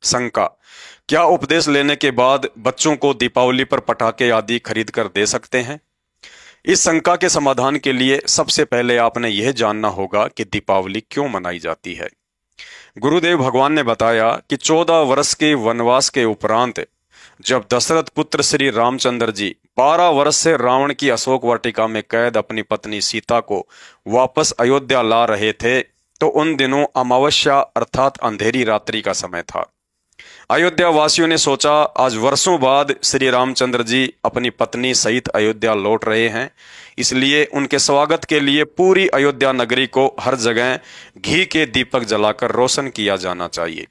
शंका। क्या उपदेश लेने के बाद बच्चों को दीपावली पर पटाखे आदि खरीद कर दे सकते हैं? इस शंका के समाधान के लिए सबसे पहले आपने यह जानना होगा कि दीपावली क्यों मनाई जाती है। गुरुदेव भगवान ने बताया कि 14 वर्ष के वनवास के उपरांत जब दशरथ पुत्र श्री रामचंद्र जी 12 वर्ष से रावण की अशोक वाटिका में कैद अपनी पत्नी सीता को वापस अयोध्या ला रहे थे, तो उन दिनों अमावस्या अर्थात अंधेरी रात्रि का समय था। अयोध्या वासियों ने सोचा, आज वर्षों बाद श्री रामचंद्र जी अपनी पत्नी सहित अयोध्या लौट रहे हैं, इसलिए उनके स्वागत के लिए पूरी अयोध्या नगरी को हर जगह घी के दीपक जलाकर रोशन किया जाना चाहिए।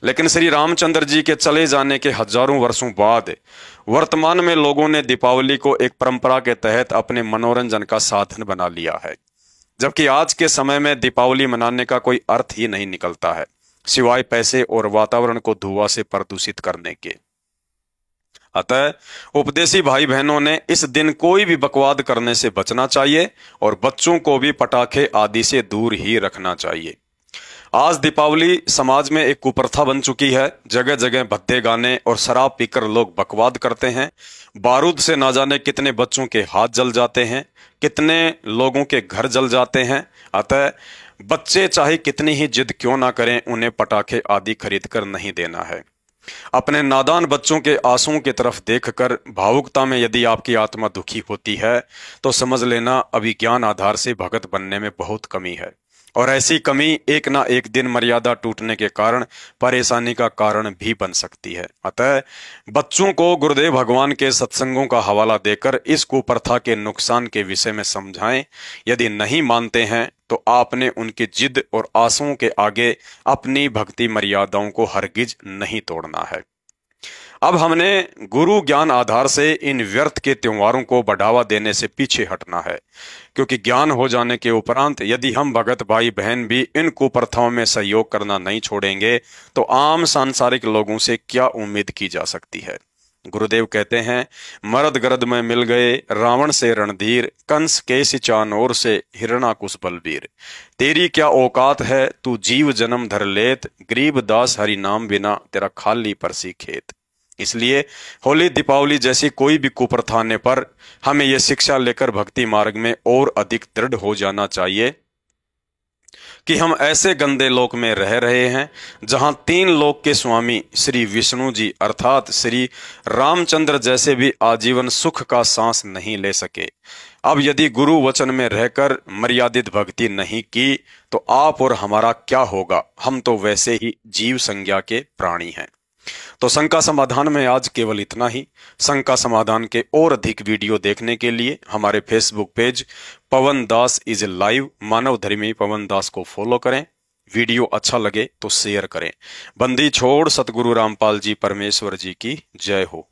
लेकिन श्री रामचंद्र जी के चले जाने के हजारों वर्षों बाद वर्तमान में लोगों ने दीपावली को एक परंपरा के तहत अपने मनोरंजन का साधन बना लिया है, जबकि आज के समय में दीपावली मनाने का कोई अर्थ ही नहीं निकलता है सिवाय पैसे और वातावरण को धुआं से प्रदूषित करने के। अतः उपदेशी भाई बहनों ने इस दिन कोई भी बकवाद करने से बचना चाहिए और बच्चों को भी पटाखे आदि से दूर ही रखना चाहिए। आज दीपावली समाज में एक कुप्रथा बन चुकी है। जगह जगह भद्दे गाने और शराब पीकर लोग बकवाद करते हैं। बारूद से ना जाने कितने बच्चों के हाथ जल जाते हैं, कितने लोगों के घर जल जाते हैं। अतः बच्चे चाहे कितनी ही जिद क्यों ना करें, उन्हें पटाखे आदि खरीद कर नहीं देना है। अपने नादान बच्चों के आंसुओं की तरफ देखकर भावुकता में यदि आपकी आत्मा दुखी होती है तो समझ लेना अभी ज्ञान आधार से भगत बनने में बहुत कमी है, और ऐसी कमी एक ना एक दिन मर्यादा टूटने के कारण परेशानी का कारण भी बन सकती है। अतः बच्चों को गुरुदेव भगवान के सत्संगों का हवाला देकर इस कुप्रथा के नुकसान के विषय में समझाएं। यदि नहीं मानते हैं तो आपने उनकी जिद और आशाओं के आगे अपनी भक्ति मर्यादाओं को हरगिज नहीं तोड़ना है। अब हमने गुरु ज्ञान आधार से इन व्यर्थ के त्योहारों को बढ़ावा देने से पीछे हटना है, क्योंकि ज्ञान हो जाने के उपरांत यदि हम भगत भाई बहन भी इन कुप्रथाओं में सहयोग करना नहीं छोड़ेंगे तो आम सांसारिक लोगों से क्या उम्मीद की जा सकती है। गुरुदेव कहते हैं, मरद गरद में मिल गए रावण से रणधीर, कंस केसी चानोर से हिरणाकुश बलबीर। तेरी क्या औकात है तू जीव जन्म धर लेत, गरीब दास हरि नाम बिना तेरा खाली परसी खेत। इसलिए होली दीपावली जैसी कोई भी कुप्रथा आने पर हमें यह शिक्षा लेकर भक्ति मार्ग में और अधिक दृढ़ हो जाना चाहिए कि हम ऐसे गंदे लोक में रह रहे हैं जहां 3 लोक के स्वामी श्री विष्णु जी अर्थात श्री रामचंद्र जैसे भी आजीवन सुख का सांस नहीं ले सके। अब यदि गुरु वचन में रहकर मर्यादित भक्ति नहीं की तो आप और हमारा क्या होगा। हम तो वैसे ही जीव संज्ञा के प्राणी हैं। तो शंका समाधान में आज केवल इतना ही। शंका समाधान के और अधिक वीडियो देखने के लिए हमारे Facebook page Pawan Das is live Manav Dharmi Pawan दास को फॉलो करें। वीडियो अच्छा लगे तो शेयर करें। बंदी छोड़ सतगुरु रामपाल जी परमेश्वर जी की जय हो।